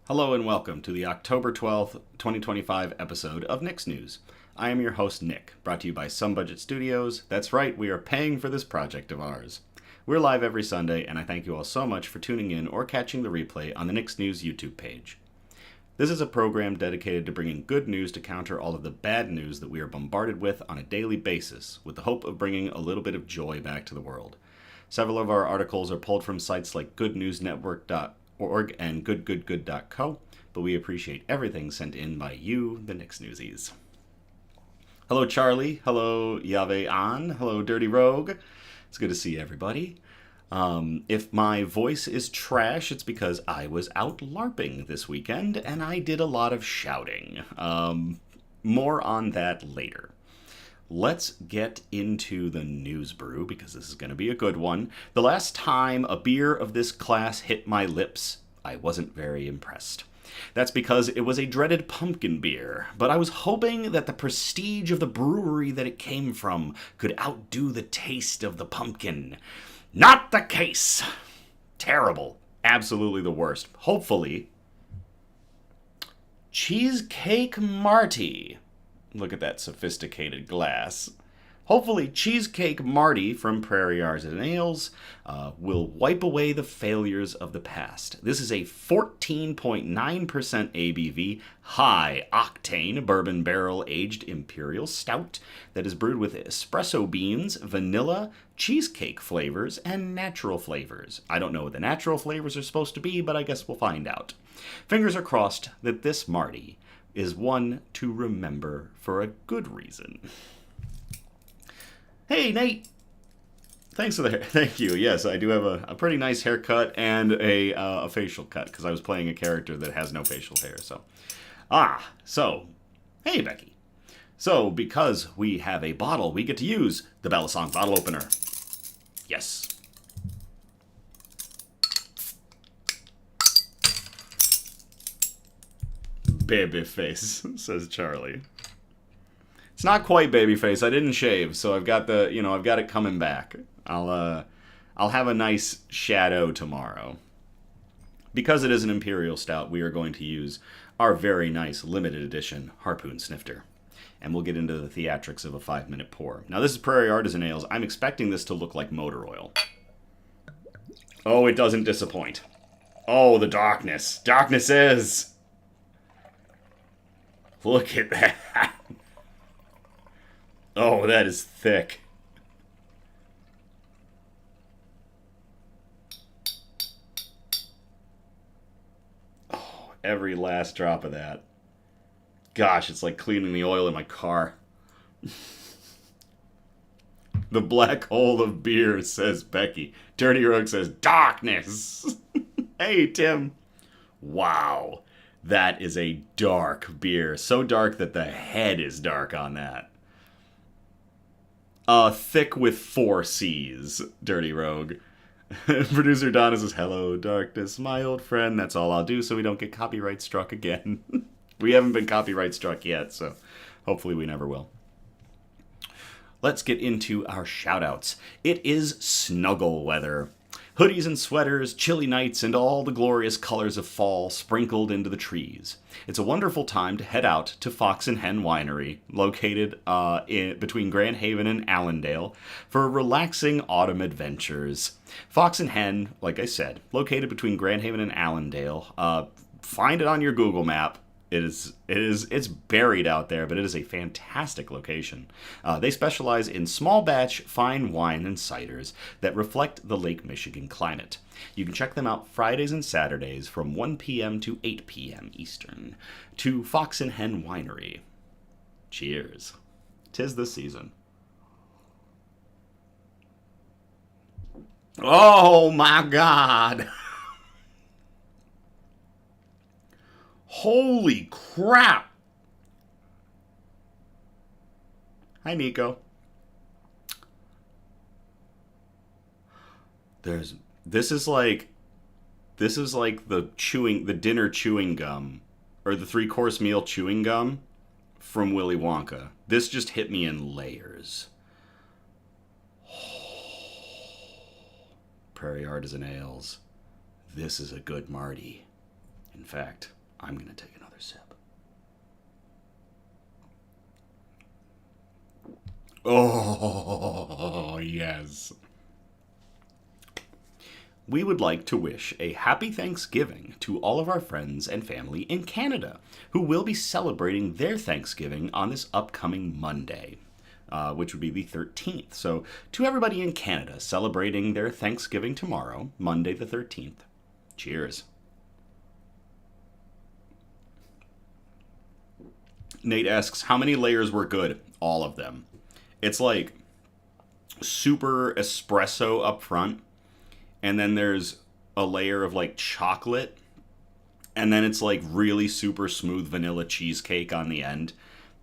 Hello and welcome to the October 12th, 2025 episode of Nick's News. I am your host, Nick, brought to you by Some Budget Studios. That's right, we are paying for this project of ours. We're live every Sunday, and I thank you all so much for tuning in or catching the replay on the Nick's News YouTube page. This is a program dedicated to bringing good news to counter all of the bad news that we are bombarded with on a daily basis, with the hope of bringing a little bit of joy back to the world. Several of our articles are pulled from sites like goodnewsnetwork.org and goodgoodgood.co, but we appreciate everything sent in by you, the Nick's Newsies. Hello, Charlie. Hello, Yave An. Hello, Dirty Rogue. It's good to see everybody. If my voice is trash, it's because I was out LARPing this weekend, and I did a lot of shouting. More on that later. Let's get into the news brew, because this is going to be a good one. The last time a beer of this class hit my lips, I wasn't very impressed. That's because it was a dreaded pumpkin beer, but I was hoping that the prestige of the brewery that it came from could outdo the taste of the pumpkin. Not the case! Terrible. Absolutely the worst. Hopefully, Cheesecake Marty. Look at that sophisticated glass. Hopefully, Cheesecake Marty from Prairie Artisan Ales will wipe away the failures of the past. This is a 14.9% ABV, high-octane bourbon barrel-aged Imperial Stout that is brewed with espresso beans, vanilla, cheesecake flavors, and natural flavors. I don't know what the natural flavors are supposed to be, but I guess we'll find out. Fingers are crossed that this Marty is one to remember for a good reason. Hey, Nate! Thanks for the hair. Thank you. Yes, I do have a pretty nice haircut and a facial cut, because I was playing a character that has no facial hair, so. Hey, Becky. So, because we have a bottle, we get to use the Bellasong bottle opener. Yes. Babyface, says Charlie. It's not quite babyface. I didn't shave, so I've got I've got it coming back. I'll have a nice shadow tomorrow. Because it is an Imperial Stout, we are going to use our very nice limited edition Harpoon Snifter. And we'll get into the theatrics of a 5-minute pour. Now, this is Prairie Artisan Ales. I'm expecting this to look like motor oil. Oh, it doesn't disappoint. Oh, the darkness. Darkness is... Look at that. Oh, that is thick. Oh, every last drop of that. Gosh, it's like cleaning the oil in my car. The black hole of beer, says Becky. Dirty Rogue says, darkness. Hey, Tim. Wow. That is a dark beer. So dark that the head is dark on that. Thick with 4 C's, Dirty Rogue. Producer Donna says, hello, darkness, my old friend. That's all I'll do so we don't get copyright struck again. We haven't been copyright struck yet, so hopefully we never will. Let's get into our shout-outs. It is snuggle weather. Hoodies and sweaters, chilly nights, and all the glorious colors of fall sprinkled into the trees. It's a wonderful time to head out to Fox Hen Winery, located between Grand Haven and Allendale, for relaxing autumn adventures. Fox Hen, like I said, located between Grand Haven and Allendale. Find it on your Google map. It's buried out there, but it is a fantastic location. They specialize in small batch fine wine and ciders that reflect the Lake Michigan climate. You can check them out Fridays and Saturdays from 1 p.m. to 8 p.m. Eastern to Fox Hen Winery. Cheers. 'Tis the season. Oh my God. Holy crap! Hi, Nico. This is like the dinner chewing gum, or the 3-course meal chewing gum from Willy Wonka. This just hit me in layers. Prairie Artisan Ales. This is a good Marty. In fact, I'm going to take another sip. Oh, yes. We would like to wish a happy Thanksgiving to all of our friends and family in Canada who will be celebrating their Thanksgiving on this upcoming Monday, which would be the 13th. So, to everybody in Canada celebrating their Thanksgiving tomorrow, Monday the 13th, cheers. Nate asks, how many layers were good? All of them. It's like super espresso up front, and then there's a layer of like chocolate, and then it's like really super smooth vanilla cheesecake on the end.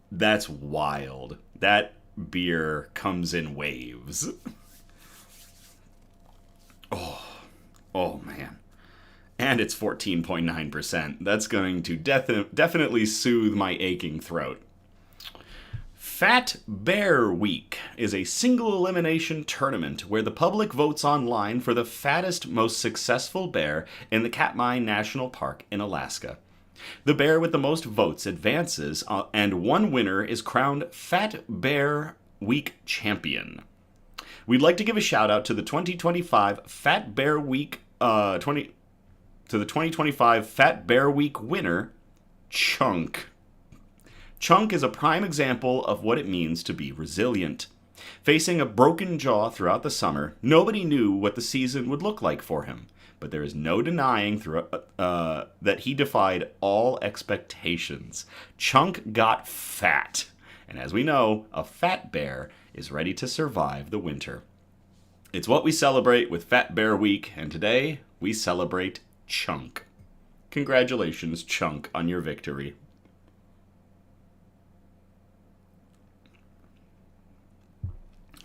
That's wild. That beer comes in waves. Oh man. And it's 14.9%. That's going to definitely soothe my aching throat. Fat Bear Week is a single elimination tournament where the public votes online for the fattest, most successful bear in the Katmai National Park in Alaska. The bear with the most votes advances, and one winner is crowned Fat Bear Week champion. We'd like to give a shout out to the 2025 Fat Bear Week to the 2025 Fat Bear Week winner, Chunk. Chunk is a prime example of what it means to be resilient. Facing a broken jaw throughout the summer, nobody knew what the season would look like for him. But there is no denying that he defied all expectations. Chunk got fat. And as we know, a fat bear is ready to survive the winter. It's what we celebrate with Fat Bear Week, and today we celebrate Chunk. Congratulations, Chunk, on your victory.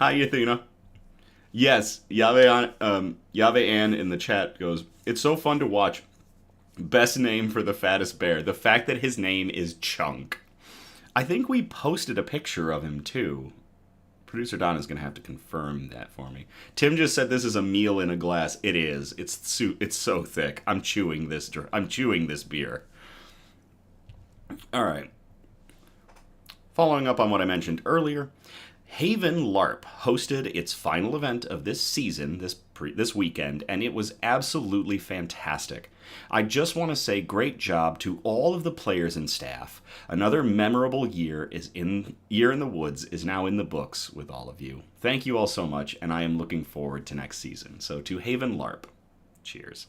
Hi, Athena. Yes, Yave Ann in the chat goes, it's so fun to watch. Best name for the fattest bear. The fact that his name is Chunk. I think we posted a picture of him, too. Producer Donna's going to have to confirm that for me. Tim just said this is a meal in a glass. It is. It's so thick. I'm chewing this beer. All right. Following up on what I mentioned earlier, Haven LARP hosted its final event of this season this weekend, and it was absolutely fantastic. I just want to say great job to all of the players and staff. Another memorable year in the woods is now in the books with all of you. Thank you all so much, and I am looking forward to next season. So to Haven LARP, cheers.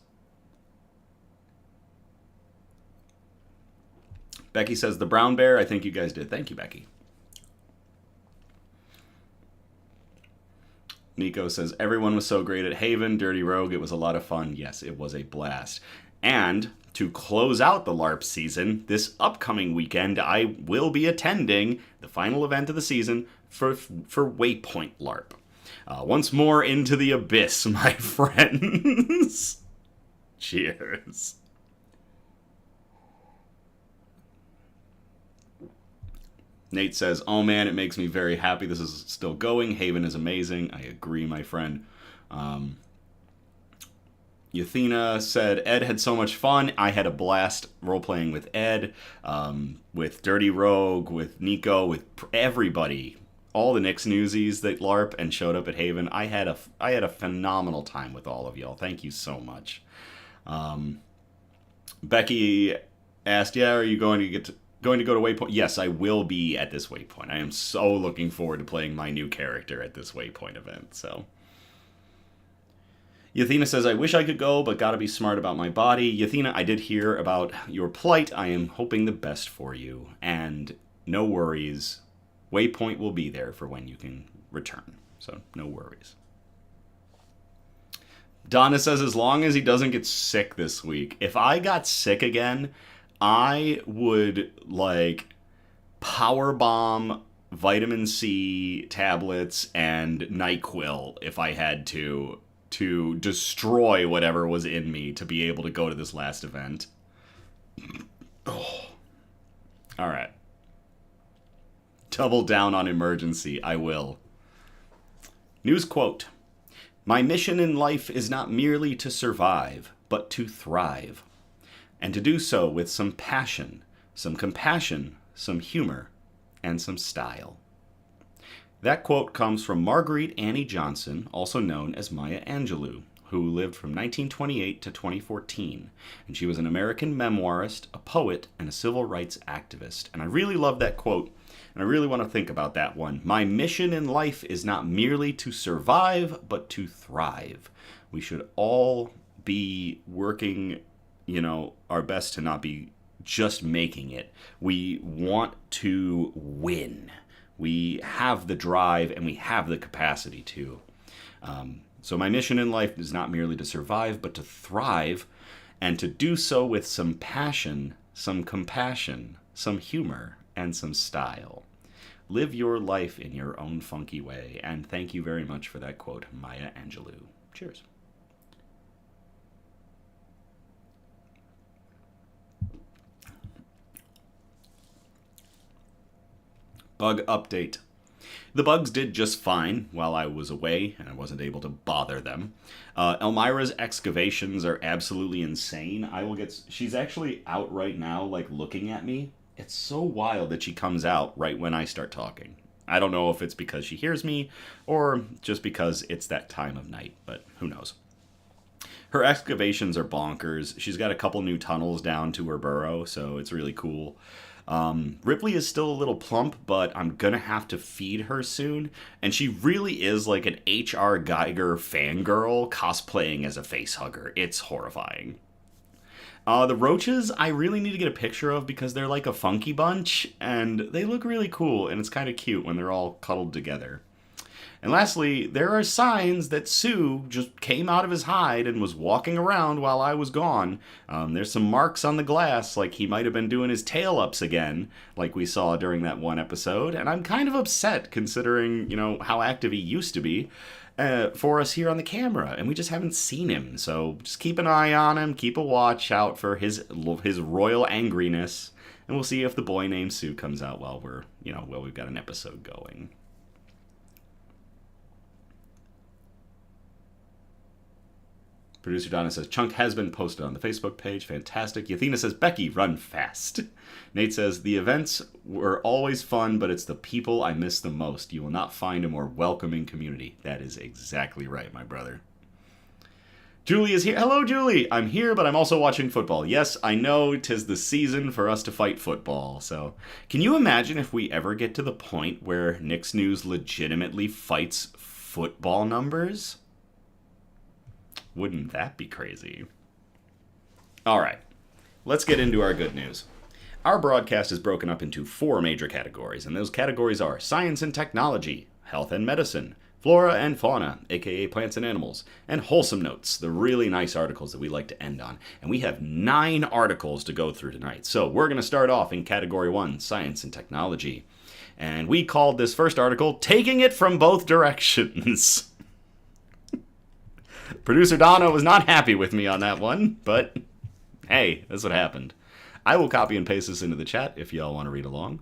Becky says the brown bear. I think you guys did. Thank you, Becky. Nico says, everyone was so great at Haven, Dirty Rogue, it was a lot of fun. Yes, it was a blast. And to close out the LARP season, this upcoming weekend, I will be attending the final event of the season for Waypoint LARP. Once more into the abyss, my friends. Cheers. Nate says, oh man, it makes me very happy this is still going. Haven is amazing. I agree, my friend. Yathena said, Ed had so much fun. I had a blast role-playing with Ed, with Dirty Rogue, with Nico, with everybody. All the Nick's Newsies that LARP and showed up at Haven. I had a phenomenal time with all of y'all. Thank you so much. Becky asked, yeah, are you going to go to Waypoint? Yes, I will be at this Waypoint. I am so looking forward to playing my new character at this Waypoint event. So, Yathena says, I wish I could go, but gotta be smart about my body. Yathena, I did hear about your plight. I am hoping the best for you. And no worries. Waypoint will be there for when you can return. So, no worries. Donna says, as long as he doesn't get sick this week. If I got sick again, I would, power bomb vitamin C tablets and NyQuil if I had to destroy whatever was in me to be able to go to this last event. Oh. All right. Double down on emergency. I will. News quote. My mission in life is not merely to survive, but to thrive. and to do so with some passion, some compassion, some humor, and some style. That quote comes from Marguerite Annie Johnson, also known as Maya Angelou, who lived from 1928 to 2014, and she was an American memoirist, a poet, and a civil rights activist. And I really love that quote, and I really want to think about that one. My mission in life is not merely to survive, but to thrive. We should all be working, our best to not be just making it. We want to win. We have the drive and we have the capacity to. So my mission in life is not merely to survive, but to thrive, and to do so with some passion, some compassion, some humor, and some style. Live your life in your own funky way, and thank you very much for that quote, Maya Angelou. Cheers. Bug update. The bugs did just fine while I was away, and I wasn't able to bother them. Elmira's excavations are absolutely insane. She's actually out right now, looking at me. It's so wild that she comes out right when I start talking. I don't know if it's because she hears me, or just because it's that time of night, but who knows. Her excavations are bonkers. She's got a couple new tunnels down to her burrow, so it's really cool. Ripley is still a little plump, but I'm gonna have to feed her soon, and she really is like an H.R. Geiger fangirl cosplaying as a facehugger. It's horrifying. The roaches, I really need to get a picture of because they're like a funky bunch, and they look really cool, and it's kind of cute when they're all cuddled together. And lastly, there are signs that Sue just came out of his hide and was walking around while I was gone. There's some marks on the glass, like he might have been doing his tail ups again, like we saw during that one episode. And I'm kind of upset considering, how active he used to be for us here on the camera. And we just haven't seen him. So just keep an eye on him, keep a watch out for his royal angriness. And we'll see if the boy named Sue comes out while we've got an episode going. Producer Donna says, Chunk has been posted on the Facebook page. Fantastic. Yathena says, Becky, run fast. Nate says, the events were always fun, but it's the people I miss the most. You will not find a more welcoming community. That is exactly right, my brother. Julie is here. Hello, Julie. I'm here, but I'm also watching football. Yes, I know 'tis the season for us to fight football. So, can you imagine if we ever get to the point where Nick's News legitimately fights football numbers? Wouldn't that be crazy? All right, let's get into our good news. Our broadcast is broken up into 4 major categories, and those categories are science and technology, health and medicine, flora and fauna, aka plants and animals, and wholesome notes, the really nice articles that we like to end on. And we have 9 articles to go through tonight. So we're going to start off in category 1, science and technology. And we called this first article, Taking It From Both Directions. Producer Donna was not happy with me on that one, but hey, that's what happened. I will copy and paste this into the chat if y'all want to read along.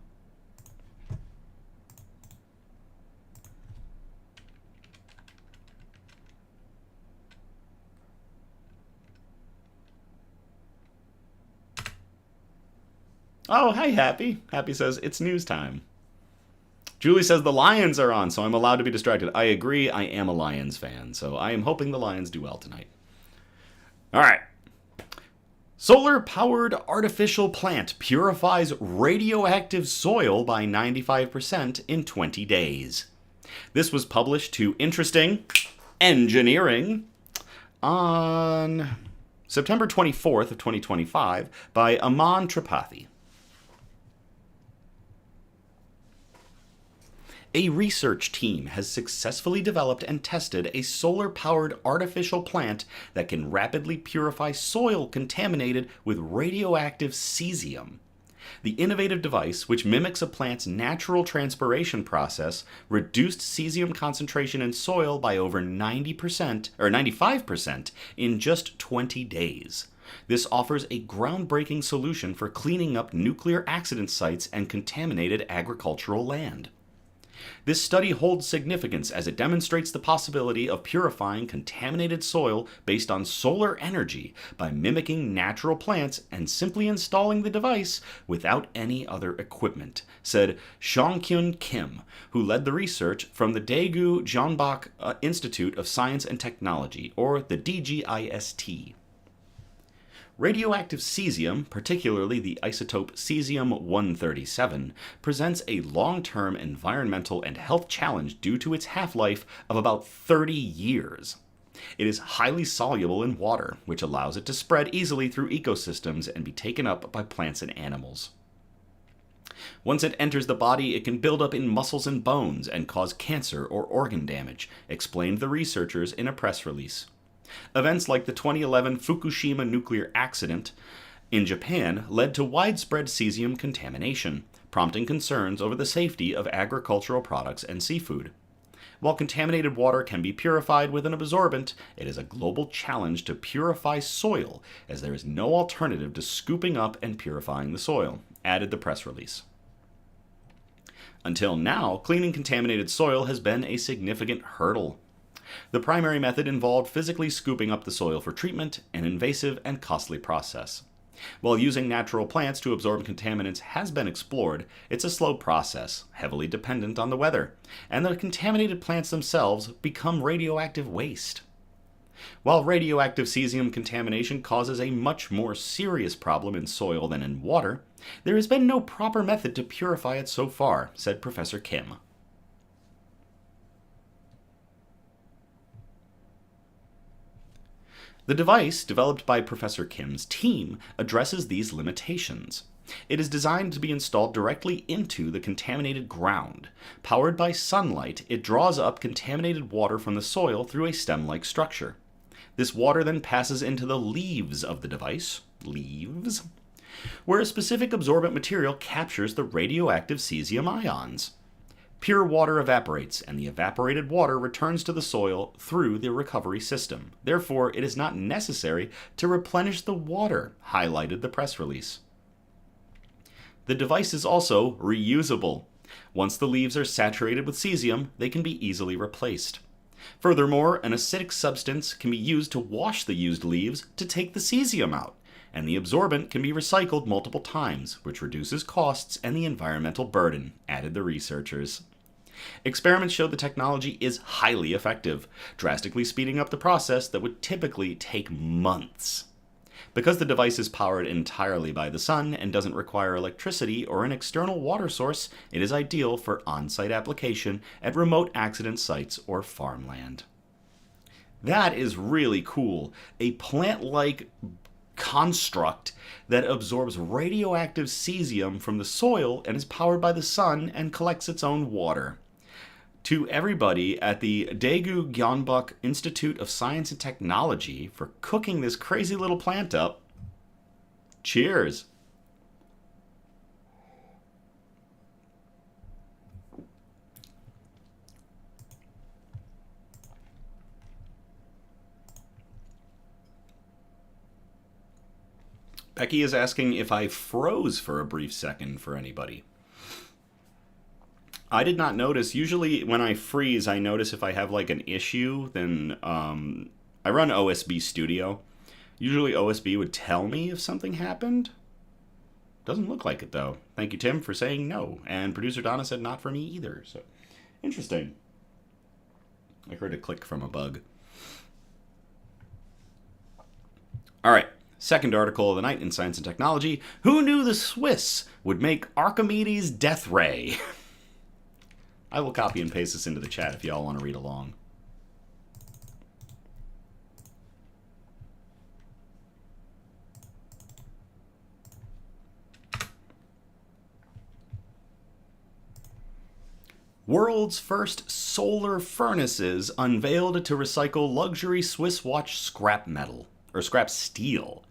Oh, hey, Happy. Happy says, it's news time. Julie says the Lions are on, so I'm allowed to be distracted. I agree, I am a Lions fan, so I am hoping the Lions do well tonight. All right. Solar-powered artificial plant purifies radioactive soil by 95% in 20 days. This was published to Interesting Engineering on September 24th of 2025 by Aman Tripathi. A research team has successfully developed and tested a solar-powered artificial plant that can rapidly purify soil contaminated with radioactive cesium. The innovative device, which mimics a plant's natural transpiration process, reduced cesium concentration in soil by over 90% or 95% in just 20 days. This offers a groundbreaking solution for cleaning up nuclear accident sites and contaminated agricultural land. This study holds significance as it demonstrates the possibility of purifying contaminated soil based on solar energy by mimicking natural plants and simply installing the device without any other equipment, said Songkyun Kim, who led the research from the Daegu Jeonbuk Institute of Science and Technology, or the DGIST. Radioactive cesium, particularly the isotope cesium-137, presents a long-term environmental and health challenge due to its half-life of about 30 years. It is highly soluble in water, which allows it to spread easily through ecosystems and be taken up by plants and animals. Once it enters the body, it can build up in muscles and bones and cause cancer or organ damage, explained the researchers in a press release. Events like the 2011 Fukushima nuclear accident in Japan led to widespread cesium contamination, prompting concerns over the safety of agricultural products and seafood. While contaminated water can be purified with an absorbent, it is a global challenge to purify soil, as there is no alternative to scooping up and purifying the soil, added the press release. Until now, cleaning contaminated soil has been a significant hurdle. The primary method involved physically scooping up the soil for treatment, an invasive and costly process. While using natural plants to absorb contaminants has been explored, it's a slow process, heavily dependent on the weather, and the contaminated plants themselves become radioactive waste. While radioactive cesium contamination causes a much more serious problem in soil than in water, there has been no proper method to purify it so far, said Professor Kim. The device, developed by Professor Kim's team, addresses these limitations. It is designed to be installed directly into the contaminated ground. Powered by sunlight, it draws up contaminated water from the soil through a stem-like structure. This water then passes into the leaves of the device, where a specific absorbent material captures the radioactive cesium ions. Pure water evaporates, and the evaporated water returns to the soil through the recovery system. Therefore, it is not necessary to replenish the water, highlighted the press release. The device is also reusable. Once the leaves are saturated with cesium, they can be easily replaced. Furthermore, an acidic substance can be used to wash the used leaves to take the cesium out, and the absorbent can be recycled multiple times, which reduces costs and the environmental burden, added the researchers. Experiments showed the technology is highly effective, drastically speeding up the process that would typically take months. Because the device is powered entirely by the sun and doesn't require electricity or an external water source, it is ideal for on-site application at remote accident sites or farmland. That is really cool. A plant-like construct that absorbs radioactive cesium from the soil and is powered by the sun and collects its own water. To everybody at the Daegu Jeonbuk Institute of Science and Technology for cooking this crazy little plant up, cheers! Becky is asking if I froze for a brief second for anybody. I did not notice. Usually when I freeze, I notice if I have like an issue, then I run OSB Studio. Usually OSB would tell me if something happened. Doesn't look like it though. Thank you, Tim, for saying no. And producer Donna said not for me either. So interesting. I heard a click from a bug. All right. Second article of the night in Science and Technology. Who knew the Swiss would make Archimedes' death ray? I will copy and paste this into the chat if y'all want to read along. World's first solar furnaces unveiled to recycle luxury Swiss watch scrap metal, or scrap steel.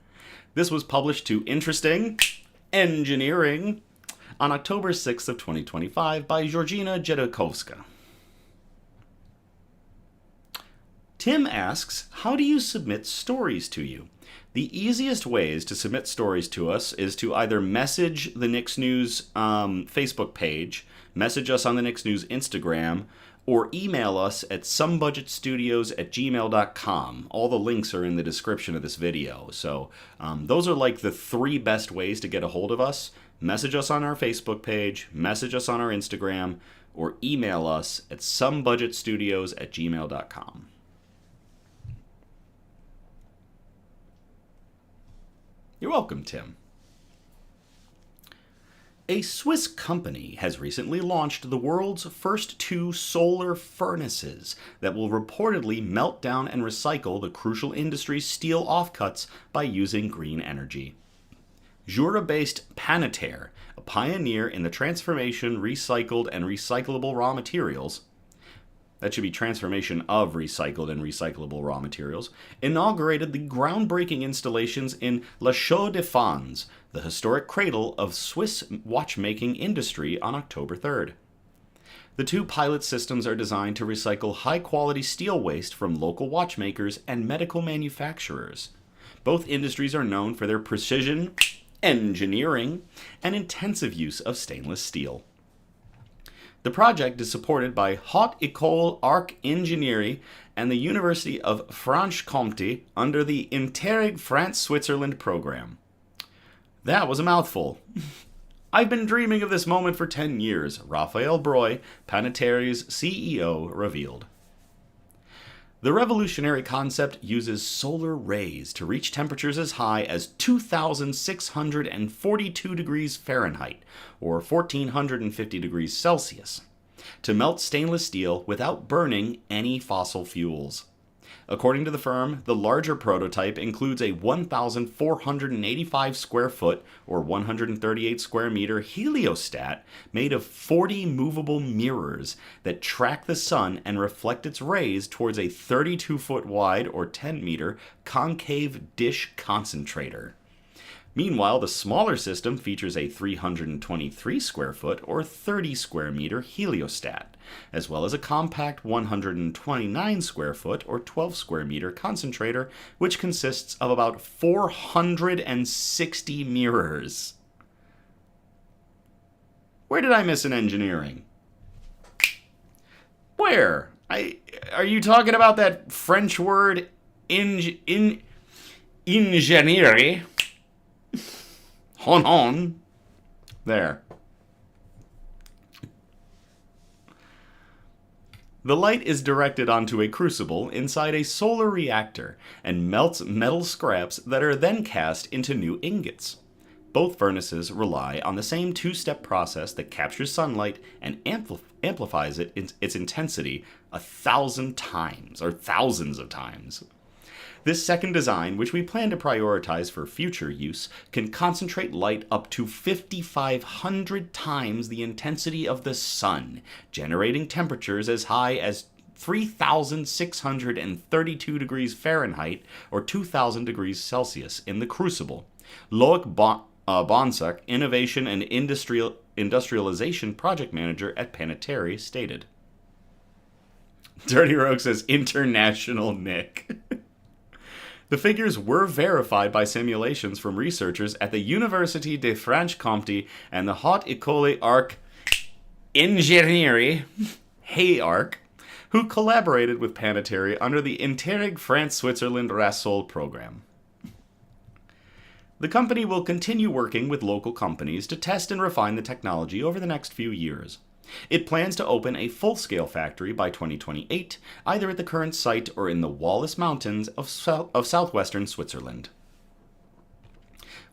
This was published to Interesting Engineering on October 6th of 2025 by Georgina Jedokovska. Tim asks, how do you submit stories to you? The easiest ways to submit stories to us is to either message the Nix News Facebook page, message us on the Nix News Instagram, or email us at somebudgetstudios@gmail.com. All the links are in the description of this video. So those are like the 3 best ways to get a hold of us. Message us on our Facebook page, message us on our Instagram, or email us at somebudgetstudios@gmail.com. You're welcome, Tim. A Swiss company has recently launched the world's first 2 solar furnaces that will reportedly melt down and recycle the crucial industry's steel offcuts by using green energy. Jura-based Panetair, a pioneer in the transformation, recycled, and recyclable raw materials, that should be transformation of recycled and recyclable raw materials, inaugurated the groundbreaking installations in La Chaux-de-Fonds, the historic cradle of Swiss watchmaking industry, on October 3rd. The 2 pilot systems are designed to recycle high-quality steel waste from local watchmakers and medical manufacturers. Both industries are known for their precision, engineering, and intensive use of stainless steel. The project is supported by Haute École Arc Ingénierie and the University of Franche-Comté under the Interreg France-Switzerland program. That was a mouthful. I've been dreaming of this moment for 10 years, Raphael Broy, Panetair's CEO, revealed. The revolutionary concept uses solar rays to reach temperatures as high as 2,642 degrees Fahrenheit, or 1,450 degrees Celsius, to melt stainless steel without burning any fossil fuels. According to the firm, the larger prototype includes a 1,485 square foot or 138 square meter heliostat made of 40 movable mirrors that track the sun and reflect its rays towards a 32-foot wide or 10-meter concave dish concentrator. Meanwhile, the smaller system features a 323 square foot or 30 square meter heliostat, as well as a compact 129 square foot or 12 square meter concentrator, which consists of about 460 mirrors. Where did I miss in engineering? Where? Are you talking about that French word ingénierie? Hon. There. The light is directed onto a crucible inside a solar reactor and melts metal scraps that are then cast into new ingots. Both furnaces rely on the same 2-step process that captures sunlight and amplifies its intensity 1,000 times, or thousands of times. This second design, which we plan to prioritize for future use, can concentrate light up to 5,500 times the intensity of the sun, generating temperatures as high as 3,632 degrees Fahrenheit or 2,000 degrees Celsius in the crucible. Loic Bonsack, Innovation and Industrialization Project Manager at Panetair, stated. Dirty Rogue says, International Nick. The figures were verified by simulations from researchers at the Université de Franche-Comté and the Haute École Arc Ingénierie, HAARC, who collaborated with Panetair under the Interreg France-Switzerland RASOL program. The company will continue working with local companies to test and refine the technology over the next few years. It plans to open a full-scale factory by 2028, either at the current site or in the Wallace Mountains of southwestern Switzerland.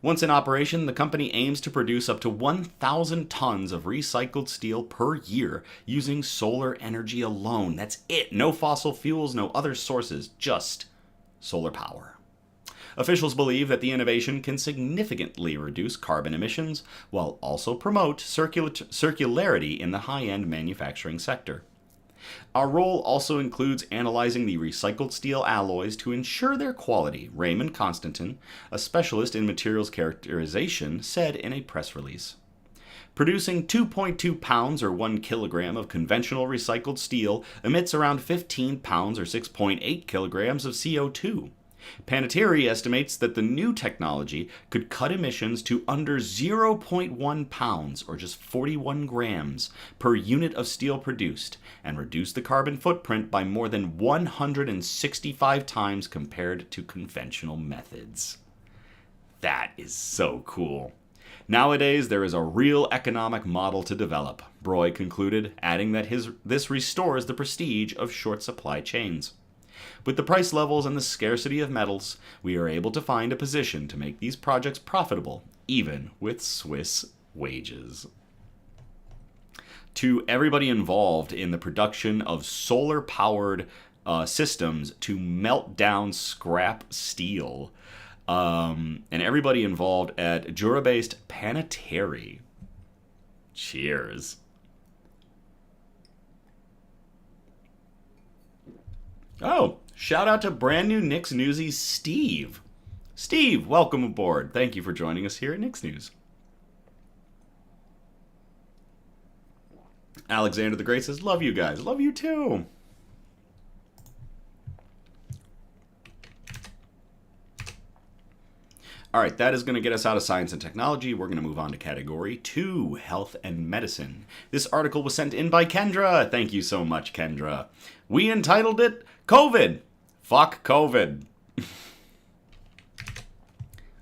Once in operation, the company aims to produce up to 1,000 tons of recycled steel per year using solar energy alone. That's it. No fossil fuels, no other sources, just solar power. Officials believe that the innovation can significantly reduce carbon emissions while also promote circularity in the high-end manufacturing sector. Our role also includes analyzing the recycled steel alloys to ensure their quality, Raymond Constantin, a specialist in materials characterization, said in a press release. Producing 2.2 pounds or 1 kilogram of conventional recycled steel emits around 15 pounds or 6.8 kilograms of CO2. Panettiere estimates that the new technology could cut emissions to under zero point 0.1 pounds, or just 41 grams, per unit of steel produced, and reduce the carbon footprint by more than 165 times compared to conventional methods. That is so cool. Nowadays, there is a real economic model to develop, Broy concluded, adding that this restores the prestige of short supply chains. With the price levels and the scarcity of metals, we are able to find a position to make these projects profitable, even with Swiss wages. To everybody involved in the production of solar-powered systems to melt down scrap steel, and everybody involved at Jura-based Panettiere. Cheers. Oh, shout out to brand new Nick's Newsies, Steve. Steve, welcome aboard. Thank you for joining us here at Nick's News. Alexander the Great says, love you guys. Love you too. All right, that is going to get us out of science and technology. We're going to move on to category 2, health and medicine. This article was sent in by Kendra. Thank you so much, Kendra. We entitled it, COVID. Fuck COVID.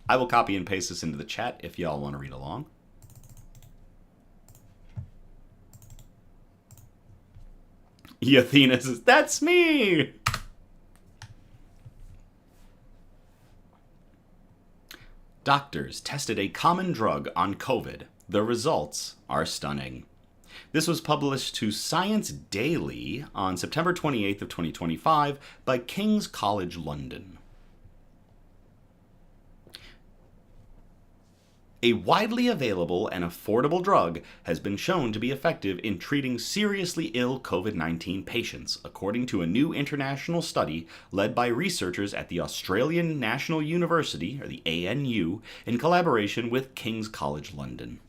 I will copy and paste this into the chat if y'all want to read along. Athena says, that's me. Doctors tested a common drug on COVID. The results are stunning. This was published to Science Daily on September 28th of 2025 by King's College London. A widely available and affordable drug has been shown to be effective in treating seriously ill COVID-19 patients, according to a new international study led by researchers at the Australian National University, or the ANU, in collaboration with King's College London.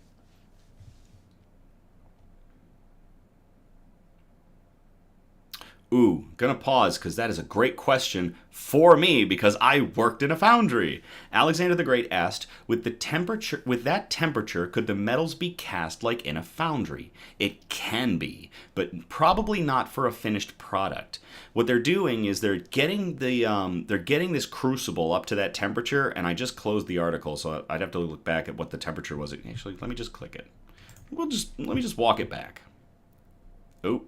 Ooh, gonna pause because that is a great question for me because I worked in a foundry. Alexander the Great asked, with that temperature, could the metals be cast like in a foundry? It can be, but probably not for a finished product. What they're doing is they're getting this crucible up to that temperature, and I just closed the article, so I'd have to look back at what the temperature was. Actually, let me just click it. Let me just walk it back. Oh.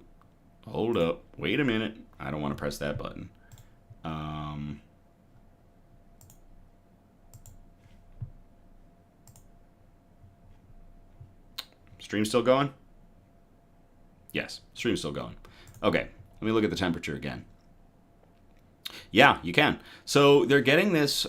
Hold up. Wait a minute. I don't want to press that button. Stream still going? Yes, stream's still going. Okay, let me look at the temperature again. Yeah, you can. So they're getting this...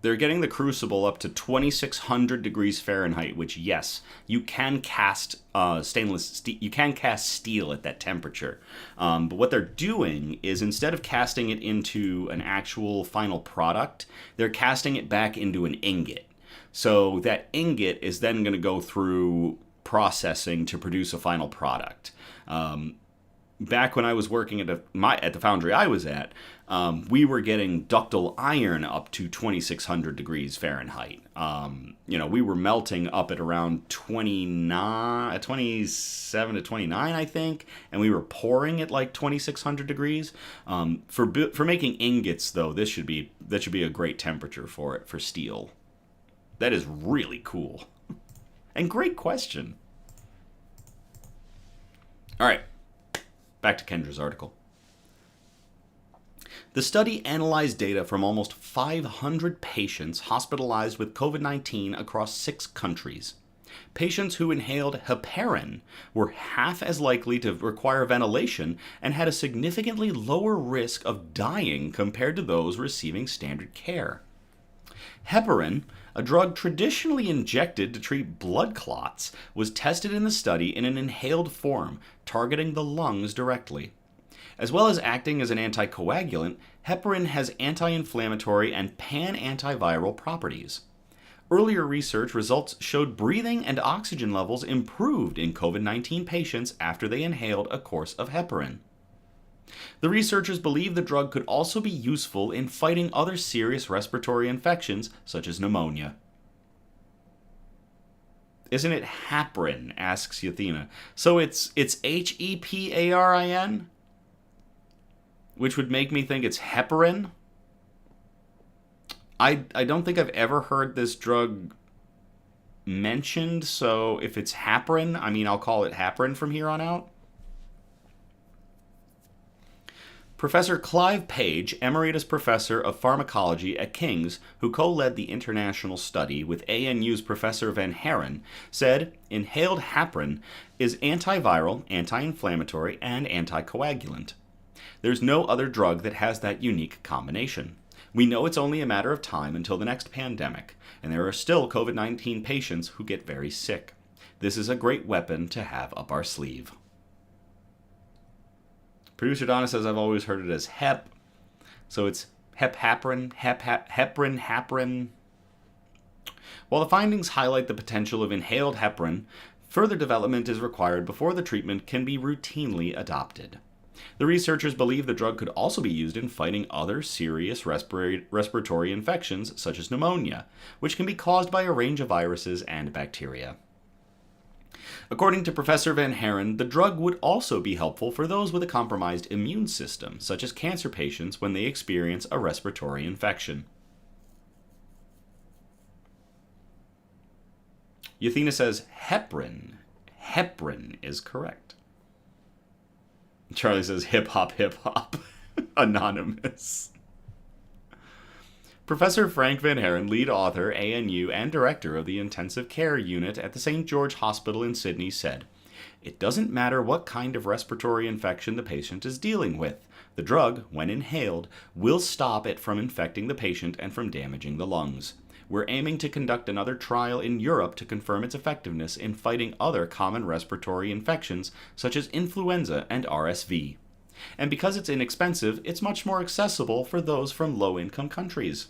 They're getting the crucible up to 2,600 degrees Fahrenheit, which, yes, you can cast stainless steel. You can cast steel at that temperature. But what they're doing is, instead of casting it into an actual final product, they're casting it back into an ingot. So that ingot is then going to go through processing to produce a final product. Back when I was working at the foundry I was at, we were getting ductile iron up to 2,600 degrees Fahrenheit. We were melting up at around 27 to 29, I think, and we were pouring at like 2,600 degrees. For making ingots, though, that should be a great temperature for it for steel. That is really cool, and great question. All right. Back to Kendra's article. The study analyzed data from almost 500 patients hospitalized with COVID-19 across 6 countries. Patients who inhaled heparin were half as likely to require ventilation and had a significantly lower risk of dying compared to those receiving standard care. Heparin, a drug traditionally injected to treat blood clots, was tested in the study in an inhaled form, targeting the lungs directly. As well as acting as an anticoagulant, heparin has anti-inflammatory and pan-antiviral properties. Earlier research results showed breathing and oxygen levels improved in COVID-19 patients after they inhaled a course of heparin. The researchers believe the drug could also be useful in fighting other serious respiratory infections, such as pneumonia. Isn't it heparin? Asks Yathena. So it's Heparin? Which would make me think it's heparin? I don't think I've ever heard this drug mentioned, so if it's heparin, I'll call it heparin from here on out. Professor Clive Page, Emeritus Professor of Pharmacology at King's, who co-led the international study with ANU's Professor Van Haren, said inhaled heparin is antiviral, anti-inflammatory, and anticoagulant. There's no other drug that has that unique combination. We know it's only a matter of time until the next pandemic, and there are still COVID-19 patients who get very sick. This is a great weapon to have up our sleeve. Producer Donna says I've always heard it as hep, so it's heparin. While the findings highlight the potential of inhaled heparin, further development is required before the treatment can be routinely adopted. The researchers believe the drug could also be used in fighting other serious respiratory infections, such as pneumonia, which can be caused by a range of viruses and bacteria. According to Professor Van Haren, the drug would also be helpful for those with a compromised immune system, such as cancer patients when they experience a respiratory infection. Yathena says heparin. Heparin is correct. Charlie says hip hop. Anonymous. Professor Frank Van Haren, lead author, ANU, and director of the intensive care unit at the St. George Hospital in Sydney, said, "It doesn't matter what kind of respiratory infection the patient is dealing with. The drug, when inhaled, will stop it from infecting the patient and from damaging the lungs. We're aiming to conduct another trial in Europe to confirm its effectiveness in fighting other common respiratory infections, such as influenza and RSV. And because it's inexpensive, it's much more accessible for those from low-income countries."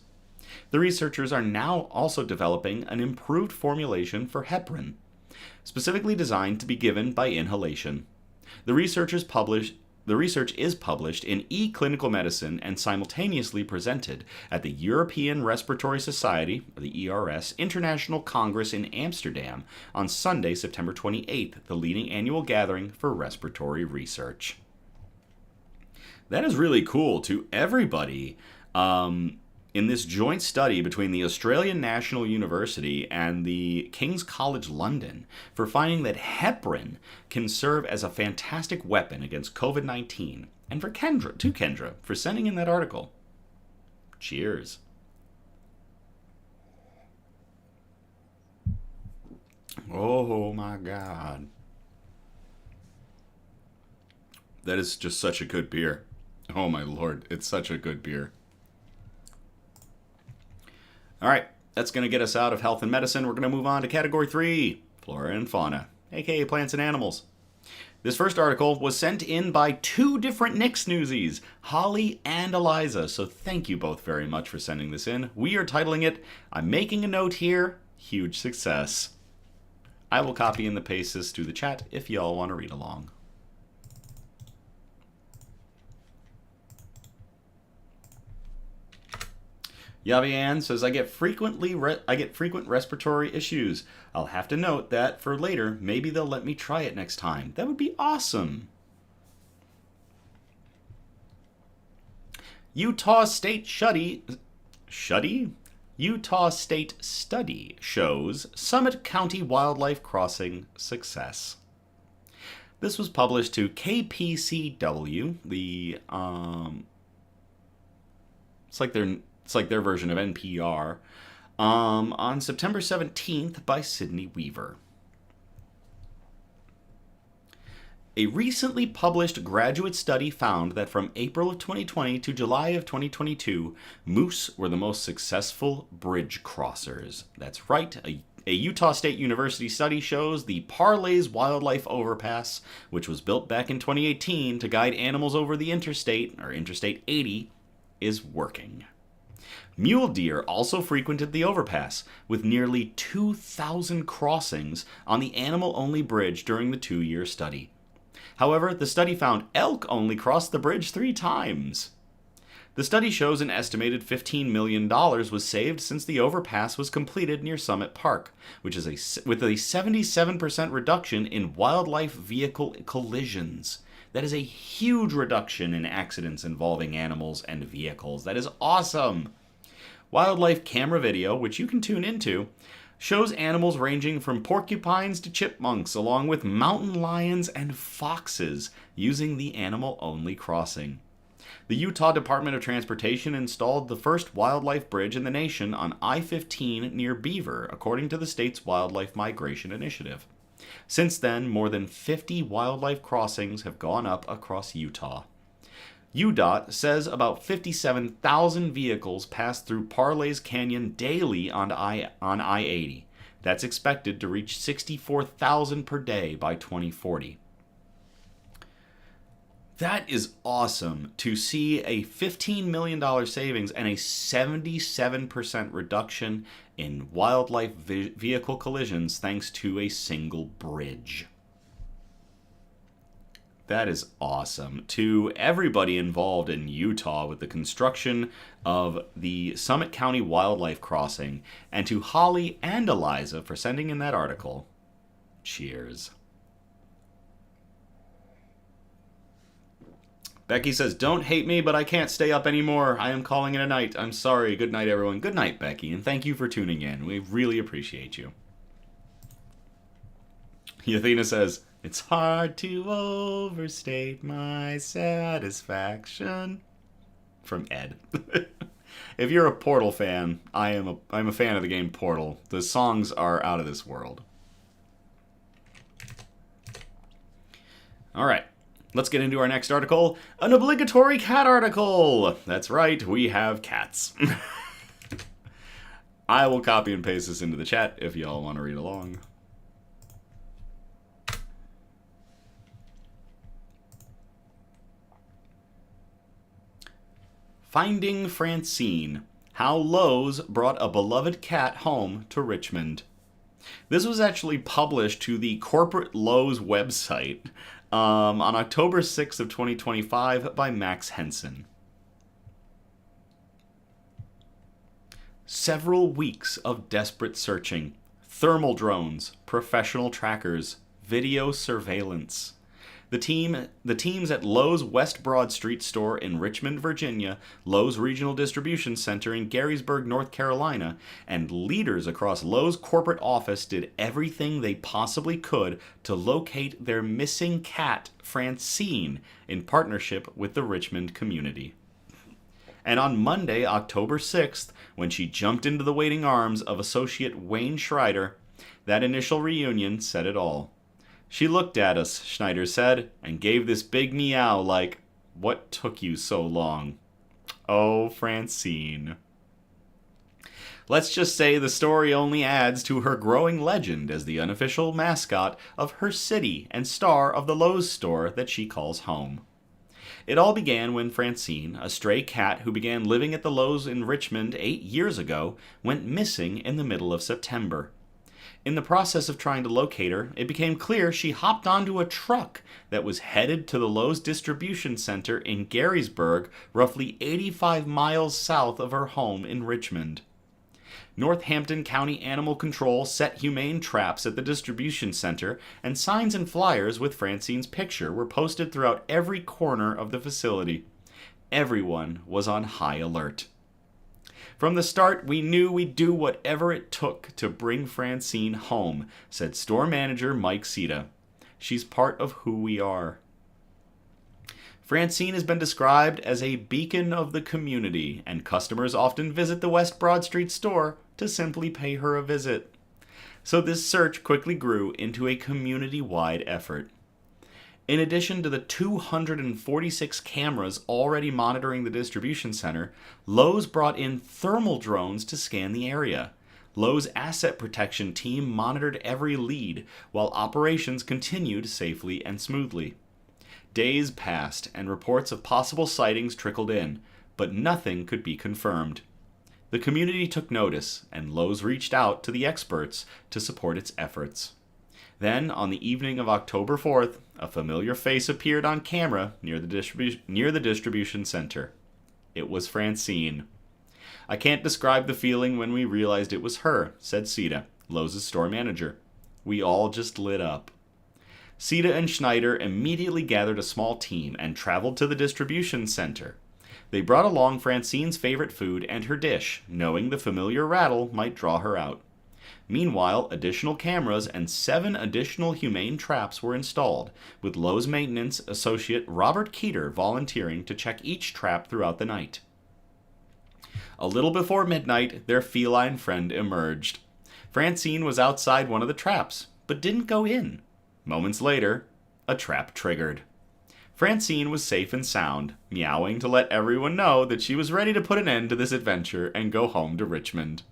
The researchers are now also developing an improved formulation for heparin, specifically designed to be given by inhalation. The research is published in eClinical Medicine and simultaneously presented at the European Respiratory Society, or the ERS, International Congress in Amsterdam on Sunday, September 28th, the leading annual gathering for respiratory research. That is really cool to everybody. In this joint study between the Australian National University and the King's College London for finding that heparin can serve as a fantastic weapon against COVID-19, and for Kendra for sending in that article. Cheers. Oh my God. That is just such a good beer. Oh my Lord, it's such a good beer. All right, that's going to get us out of health and medicine. We're going to move on to category 3, flora and fauna, aka plants and animals. This first article was sent in by 2 different Nick Snoozies, Holly and Eliza, so thank you both very much for sending this in. We are titling it, I'm Making a Note Here, Huge Success. I will copy and paste this to the chat if y'all want to read along. Yavian says, I get frequent respiratory issues. I'll have to note that for later, maybe they'll let me try it next time. That would be awesome. Utah State study shows Summit County Wildlife Crossing success. This was published to KPCW, the it's like their version of NPR, on September 17th by Sydney Weaver. A recently published graduate study found that from April of 2020 to July of 2022, moose were the most successful bridge crossers. That's right, a Utah State University study shows the Parleys Wildlife Overpass, which was built back in 2018 to guide animals over the interstate, or Interstate 80, is working. Mule deer also frequented the overpass, with nearly 2,000 crossings on the animal-only bridge during the 2-year study. However, the study found elk only crossed the bridge 3 times. The study shows an estimated $15 million was saved since the overpass was completed near Summit Park, with a 77% reduction in wildlife vehicle collisions. That is a huge reduction in accidents involving animals and vehicles. That is awesome! Wildlife camera video, which you can tune into, shows animals ranging from porcupines to chipmunks, along with mountain lions and foxes, using the animal-only crossing. The Utah Department of Transportation installed the first wildlife bridge in the nation on I-15 near Beaver, according to the state's Wildlife Migration Initiative. Since then, more than 50 wildlife crossings have gone up across Utah. UDOT says about 57,000 vehicles pass through Parlay's Canyon daily on I-80. That's expected to reach 64,000 per day by 2040. That is awesome to see a $15 million savings and a 77% reduction in wildlife vehicle collisions thanks to a single bridge. That is awesome. To everybody involved in Utah with the construction of the Summit County Wildlife Crossing, and to Holly and Eliza for sending in that article, cheers. Becky says, don't hate me, but I can't stay up anymore. I am calling it a night. I'm sorry. Good night, everyone. Good night, Becky, and thank you for tuning in. We really appreciate you. Athena says, it's hard to overstate my satisfaction. From Ed. If you're a Portal fan, I'm a fan of the game Portal. The songs are out of this world. All right. Let's get into our next article, an obligatory cat article. That's right, we have cats. I will copy and paste this into the chat if y'all want to read along. Finding Francine, how Lowe's brought a beloved cat home to Richmond. This was actually published to the corporate Lowe's website on October 6th of 2025 by Max Henson. Several weeks of desperate searching, thermal drones, professional trackers, video surveillance. The teams at Lowe's West Broad Street store in Richmond, Virginia, Lowe's Regional Distribution Center in Garysburg, North Carolina, and leaders across Lowe's corporate office did everything they possibly could to locate their missing cat, Francine, in partnership with the Richmond community. And on Monday, October 6th, when she jumped into the waiting arms of associate Wayne Schreider, that initial reunion said it all. She looked at us, Schneider said, and gave this big meow like, what took you so long? Oh, Francine. Let's just say the story only adds to her growing legend as the unofficial mascot of her city and star of the Lowe's store that she calls home. It all began when Francine, a stray cat who began living at the Lowe's in Richmond 8 years ago, went missing in the middle of September. In the process of trying to locate her, it became clear she hopped onto a truck that was headed to the Lowe's distribution center in Garysburg, roughly 85 miles south of her home in Richmond. Northampton County Animal Control set humane traps at the distribution center, and signs and flyers with Francine's picture were posted throughout every corner of the facility. Everyone was on high alert. From the start, we knew we'd do whatever it took to bring Francine home, said store manager Mike Sita. She's part of who we are. Francine has been described as a beacon of the community, and customers often visit the West Broad Street store to simply pay her a visit. So this search quickly grew into a community-wide effort. In addition to the 246 cameras already monitoring the distribution center, Lowe's brought in thermal drones to scan the area. Lowe's asset protection team monitored every lead, while operations continued safely and smoothly. Days passed, and reports of possible sightings trickled in, but nothing could be confirmed. The community took notice, and Lowe's reached out to the experts to support its efforts. Then, on the evening of October 4th, a familiar face appeared on camera near the distribution center. It was Francine. "I can't describe the feeling when we realized it was her," said Sita, Lowe's store manager. "We all just lit up." Sita and Schneider immediately gathered a small team and traveled to the distribution center. They brought along Francine's favorite food and her dish, knowing the familiar rattle might draw her out. Meanwhile, additional cameras and 7 additional humane traps were installed, with Lowe's maintenance associate Robert Keeter volunteering to check each trap throughout the night. A little before midnight, their feline friend emerged. Francine was outside one of the traps, but didn't go in. Moments later, a trap triggered. Francine was safe and sound, meowing to let everyone know that she was ready to put an end to this adventure and go home to Richmond.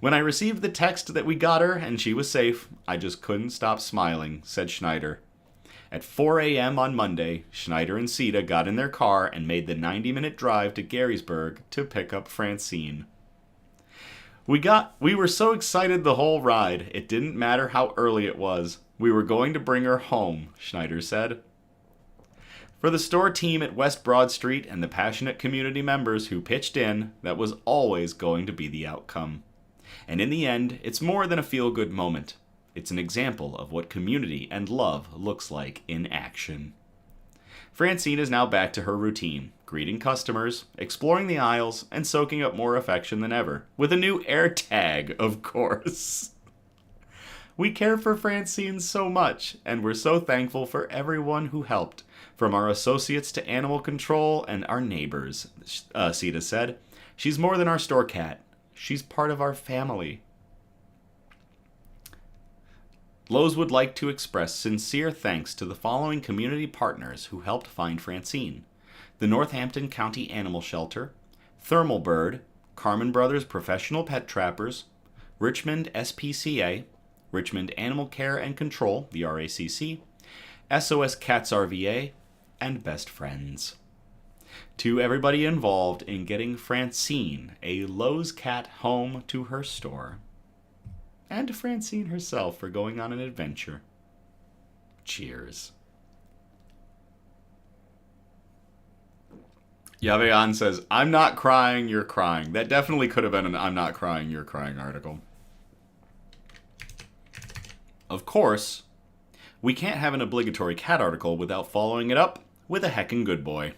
"When I received the text that we got her and she was safe, I just couldn't stop smiling," said Schneider. At 4 a.m. on Monday, Schneider and Sita got in their car and made the 90-minute drive to Gettysburg to pick up Francine. We were so excited the whole ride, it didn't matter how early it was. We were going to bring her home," Schneider said. For the store team at West Broad Street and the passionate community members who pitched in, that was always going to be the outcome. And in the end, it's more than a feel-good moment. It's an example of what community and love looks like in action. Francine is now back to her routine, greeting customers, exploring the aisles, and soaking up more affection than ever, with a new air tag, of course. We care for Francine so much, and we're so thankful for everyone who helped, from our associates to animal control and our neighbors, Sita said. "She's more than our store cat. She's part of our family." Lowe's would like to express sincere thanks to the following community partners who helped find Francine: the Northampton County Animal Shelter, Thermal Bird, Carmen Brothers Professional Pet Trappers, Richmond SPCA, Richmond Animal Care and Control, the RACC, SOS Cats RVA, and Best Friends. To everybody involved in getting Francine a Lowe's cat home to her store. And to Francine herself for going on an adventure. Cheers. Yavean says, "I'm not crying, you're crying." That definitely could have been an "I'm not crying, you're crying" article. Of course, we can't have an obligatory cat article without following it up with a heckin' good boy.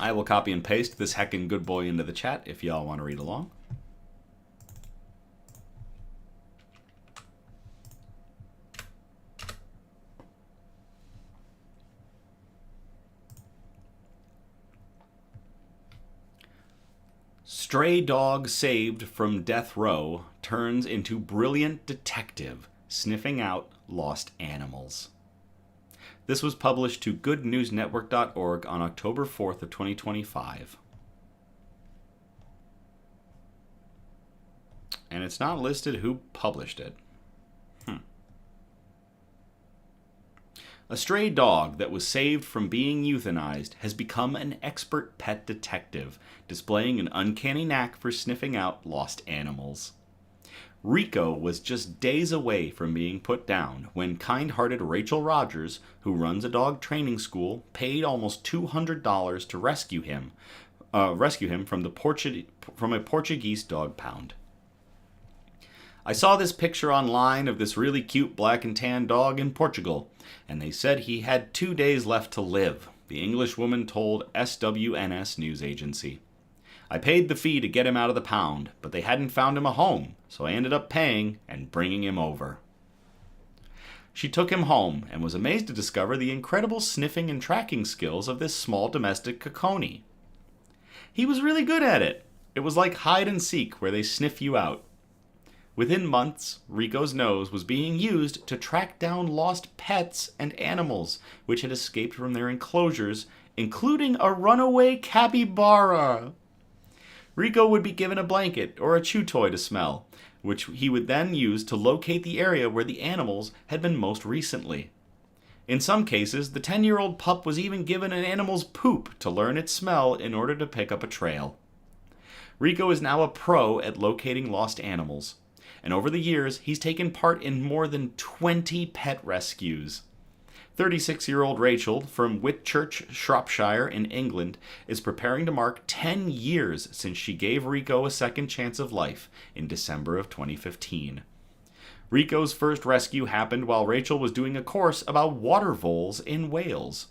I will copy and paste this heckin' good boy into the chat if y'all want to read along. Stray dog saved from death row turns into brilliant detective sniffing out lost animals. This was published to goodnewsnetwork.org on October 4th of 2025. And it's not listed who published it. A stray dog that was saved from being euthanized has become an expert pet detective, displaying an uncanny knack for sniffing out lost animals. Rico was just days away from being put down when kind-hearted Rachel Rogers, who runs a dog training school, paid almost $200 to rescue him from a Portuguese dog pound. "I saw this picture online of this really cute black and tan dog in Portugal, and they said he had 2 days left to live," the Englishwoman told SWNS news agency. "I paid the fee to get him out of the pound, but they hadn't found him a home, so I ended up paying and bringing him over." She took him home and was amazed to discover the incredible sniffing and tracking skills of this small domestic Coconi. He was really good at it. It was like hide and seek where they sniff you out. Within months, Rico's nose was being used to track down lost pets and animals which had escaped from their enclosures, including a runaway capybara. Rico would be given a blanket or a chew toy to smell, which he would then use to locate the area where the animals had been most recently. In some cases, the 10-year-old pup was even given an animal's poop to learn its smell in order to pick up a trail. Rico is now a pro at locating lost animals. And over the years, he's taken part in more than 20 pet rescues. 36-year-old Rachel from Whitchurch, Shropshire in England is preparing to mark 10 years since she gave Rico a second chance of life in December of 2015. Rico's first rescue happened while Rachel was doing a course about water voles in Wales.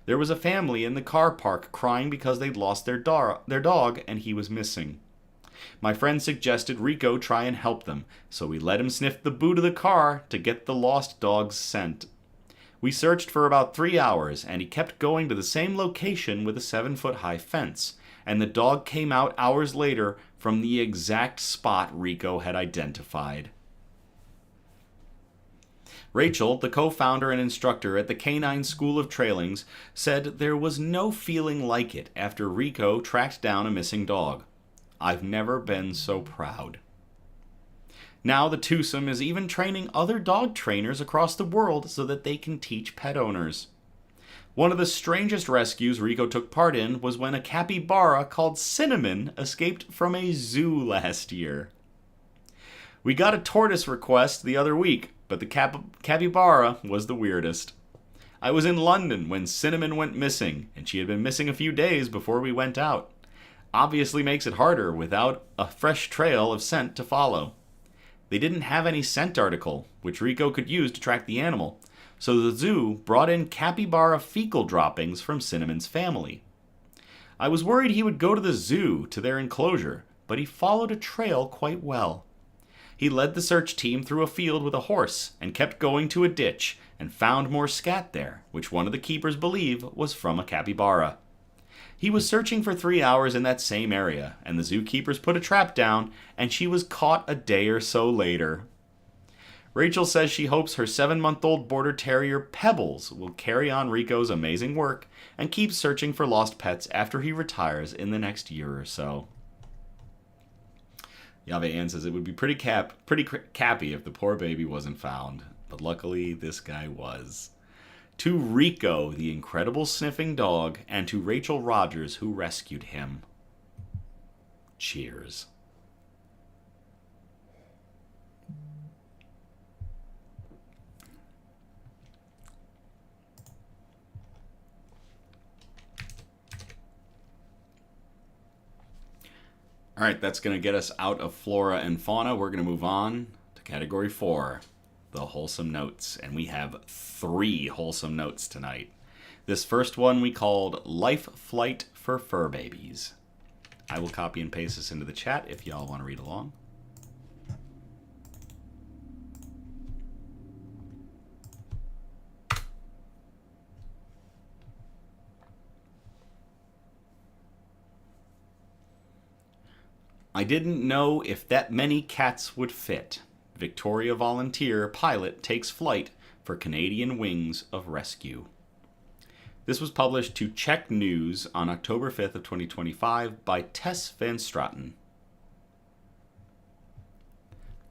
There was a family in the car park crying because they'd lost their dog and he was missing. My friend suggested Rico try and help them, so we let him sniff the boot of the car to get the lost dog's scent. We searched for about 3 hours, and he kept going to the same location with a 7-foot-high fence, and the dog came out hours later from the exact spot Rico had identified. Rachel, the co-founder and instructor at the Canine School of Trailings, said there was no feeling like it after Rico tracked down a missing dog. I've never been so proud. Now the twosome is even training other dog trainers across the world so that they can teach pet owners. One of the strangest rescues Rico took part in was when a capybara called Cinnamon escaped from a zoo last year. We got a tortoise request the other week, but the capybara was the weirdest. I was in London when Cinnamon went missing, and she had been missing a few days before we went out. Obviously makes it harder without a fresh trail of scent to follow. They didn't have any scent article, which Rico could use to track the animal, so the zoo brought in capybara fecal droppings from Cinnamon's family. I was worried he would go to the zoo to their enclosure, but he followed a trail quite well. He led the search team through a field with a horse and kept going to a ditch and found more scat there, which one of the keepers believed was from a capybara. He was searching for 3 hours in that same area, and the zookeepers put a trap down, and she was caught a day or so later. Rachel says she hopes her 7-month-old border terrier Pebbles will carry on Rico's amazing work and keep searching for lost pets after he retires in the next year or so. Yave Ann says it would be pretty cappy if the poor baby wasn't found, but luckily this guy was. To Rico, the incredible sniffing dog, and to Rachel Rogers, who rescued him. Cheers. All right, that's going to get us out of flora and fauna. We're going to move on to category 4. The wholesome notes, and we have 3 wholesome notes tonight. This first one we called Life Flight for Fur Babies. I will copy and paste this into the chat if y'all want to read along. I didn't know if that many cats would fit. Victoria volunteer pilot takes flight for Canadian Wings of Rescue. This was published to Czech News on October 5th of 2025 by Tess Van Straten.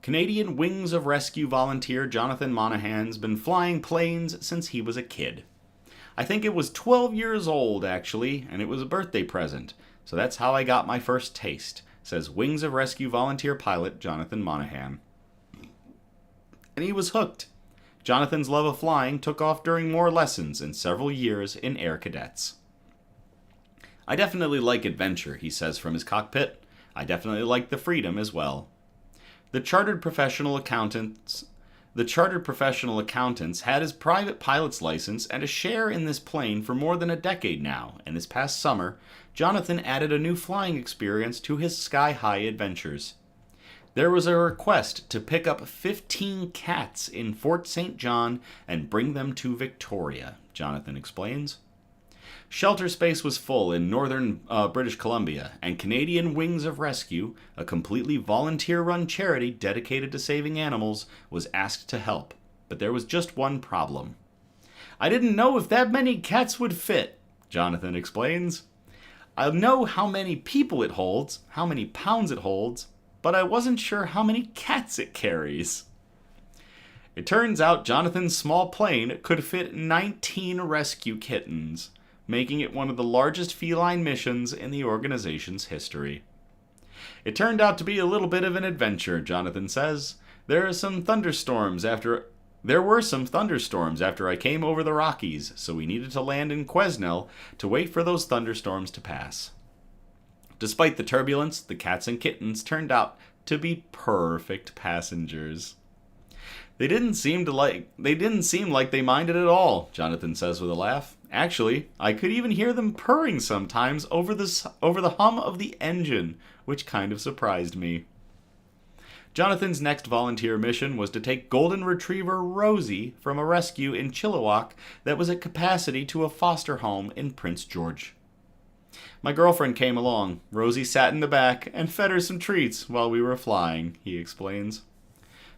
Canadian Wings of Rescue volunteer Jonathan Monahan's been flying planes since he was a kid. I think it was 12 years old, actually, and it was a birthday present, so that's how I got my first taste, says Wings of Rescue volunteer pilot Jonathan Monahan. And he was hooked. Jonathan's love of flying took off during more lessons and several years in Air Cadets. I definitely like adventure, he says from his cockpit. I definitely like the freedom as well. The chartered professional accountants had his private pilot's license and a share in this plane for more than a decade now, and this past summer, Jonathan added a new flying experience to his sky-high adventures. There was a request to pick up 15 cats in Fort St. John and bring them to Victoria, Jonathan explains. Shelter space was full in northern British Columbia, and Canadian Wings of Rescue, a completely volunteer-run charity dedicated to saving animals, was asked to help. But there was just one problem. I didn't know if that many cats would fit, Jonathan explains. I know how many people it holds, how many pounds it holds, but I wasn't sure how many cats it carries. It turns out Jonathan's small plane could fit 19 rescue kittens, making it one of the largest feline missions in the organization's history. It turned out to be a little bit of an adventure, Jonathan says. There were some thunderstorms after I came over the Rockies, so we needed to land in Quesnel to wait for those thunderstorms to pass. Despite the turbulence, the cats and kittens turned out to be perfect passengers. They didn't seem like they minded at all, Jonathan says with a laugh. Actually, I could even hear them purring sometimes over the hum of the engine, which kind of surprised me. Jonathan's next volunteer mission was to take golden retriever Rosie from a rescue in Chilliwack that was at capacity to a foster home in Prince George. My girlfriend came along. Rosie sat in the back and fed her some treats while we were flying, he explains.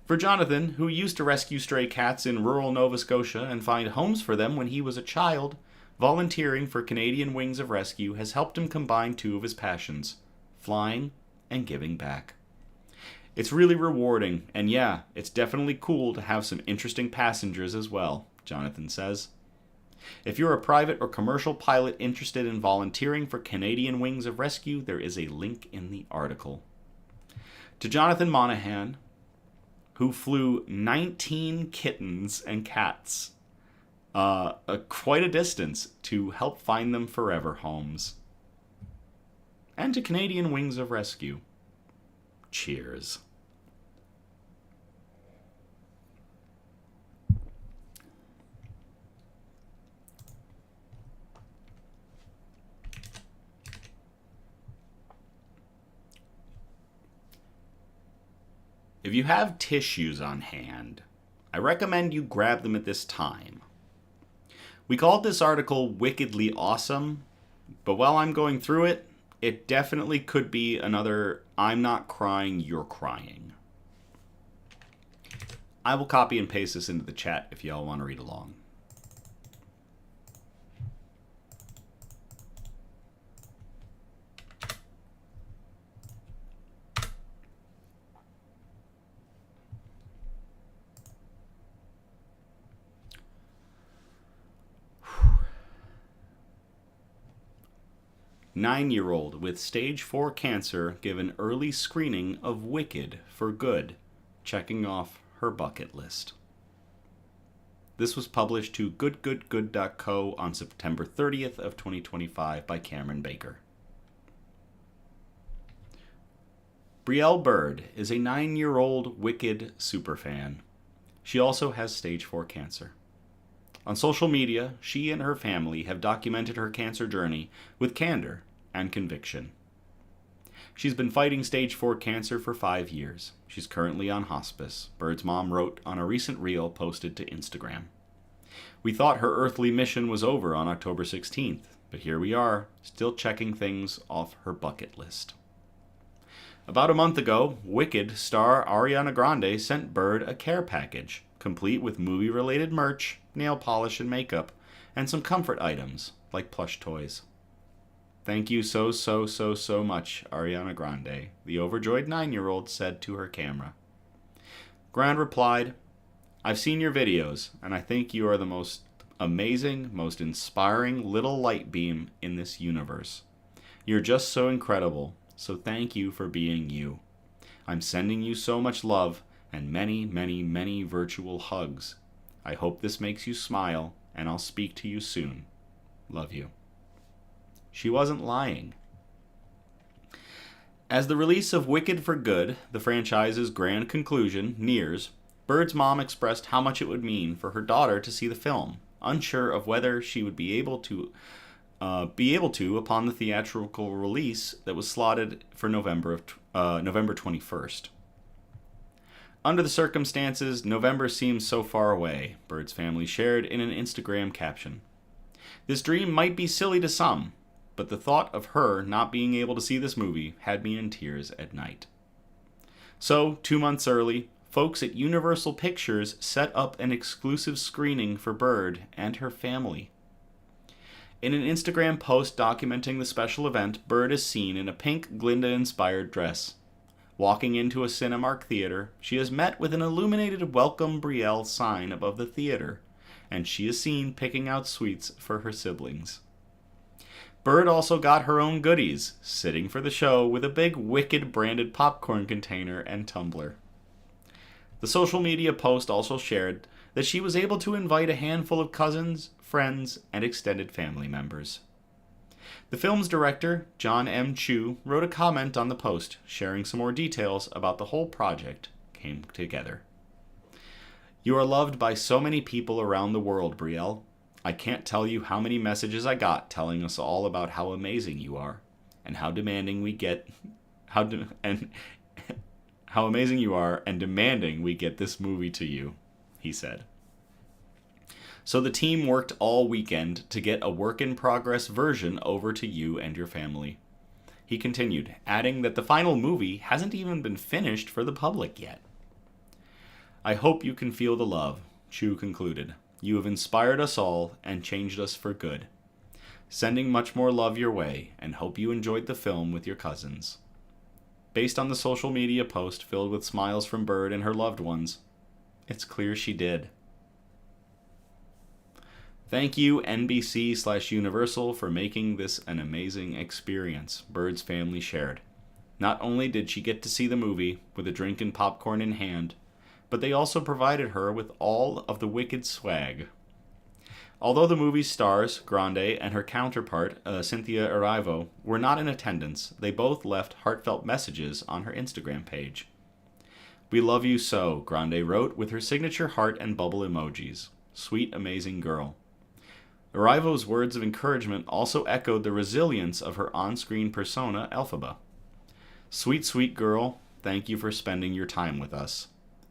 For Jonathan, who used to rescue stray cats in rural Nova Scotia and find homes for them when he was a child, volunteering for Canadian Wings of Rescue has helped him combine two of his passions, flying and giving back. It's really rewarding, and yeah, it's definitely cool to have some interesting passengers as well, Jonathan says. If you're a private or commercial pilot interested in volunteering for Canadian Wings of Rescue, there is a link in the article. To Jonathan Monahan, who flew 19 kittens and cats quite a distance to help find them forever homes. And to Canadian Wings of Rescue, cheers. If you have tissues on hand, I recommend you grab them at this time. We called this article Wickedly Awesome, but while I'm going through it, it definitely could be another I'm not crying, you're crying. I will copy and paste this into the chat if y'all want to read along. Nine-year-old with stage 4 cancer given early screening of Wicked for Good, checking off her bucket list. This was published to goodgoodgood.co on September 30th of 2025 by Cameron Baker. Brielle Bird is a 9-year-old Wicked superfan. She also has stage 4 cancer. On social media, she and her family have documented her cancer journey with candor and conviction. She's been fighting stage 4 cancer for 5 years. She's currently on hospice, Bird's mom wrote on a recent reel posted to Instagram. We thought her earthly mission was over on October 16th, but here we are, still checking things off her bucket list. About a month ago, Wicked star Ariana Grande sent Bird a care package, complete with movie-related merch, nail polish and makeup, and some comfort items, like plush toys. Thank you so much, Ariana Grande, the overjoyed 9-year-old said to her camera. Grande replied, I've seen your videos, and I think you are the most amazing, most inspiring little light beam in this universe. You're just so incredible, so thank you for being you. I'm sending you so much love and many virtual hugs. I hope this makes you smile, and I'll speak to you soon. Love you. She wasn't lying. As the release of Wicked for Good, the franchise's grand conclusion, nears, Bird's mom expressed how much it would mean for her daughter to see the film, unsure of whether she would be able to upon the theatrical release that was slotted for November 21st. Under the circumstances, November seems so far away, Bird's family shared in an Instagram caption. This dream might be silly to some, but the thought of her not being able to see this movie had me in tears at night. So, 2 months early, folks at Universal Pictures set up an exclusive screening for Bird and her family. In an Instagram post documenting the special event, Bird is seen in a pink Glinda-inspired dress. Walking into a Cinemark theater, she is met with an illuminated Welcome Brielle sign above the theater, and she is seen picking out sweets for her siblings. Bird also got her own goodies, sitting for the show with a big Wicked branded popcorn container and tumbler. The social media post also shared that she was able to invite a handful of cousins, friends, and extended family members. The film's director, John M. Chu, wrote a comment on the post, sharing some more details about the whole project came together. You are loved by so many people around the world, Brielle. I can't tell you how many messages I got telling us all about how amazing you are, and how demanding we get, how amazing you are, and demanding we get this movie to you, he said. So the team worked all weekend to get a work-in-progress version over to you and your family. He continued, adding that the final movie hasn't even been finished for the public yet. I hope you can feel the love, Chu concluded. You have inspired us all and changed us for good. Sending much more love your way, and hope you enjoyed the film with your cousins. Based on the social media post filled with smiles from Bird and her loved ones, it's clear she did. Thank you, NBC/Universal, for making this an amazing experience, Bird's family shared. Not only did she get to see the movie with a drink and popcorn in hand, but they also provided her with all of the Wicked swag. Although the movie's stars, Grande, and her counterpart, Cynthia Erivo, were not in attendance, they both left heartfelt messages on her Instagram page. We love you so, Grande wrote with her signature heart and bubble emojis. Sweet, amazing girl. Erivo's words of encouragement also echoed the resilience of her on-screen persona, Elphaba. Sweet, sweet girl, thank you for spending your time with us.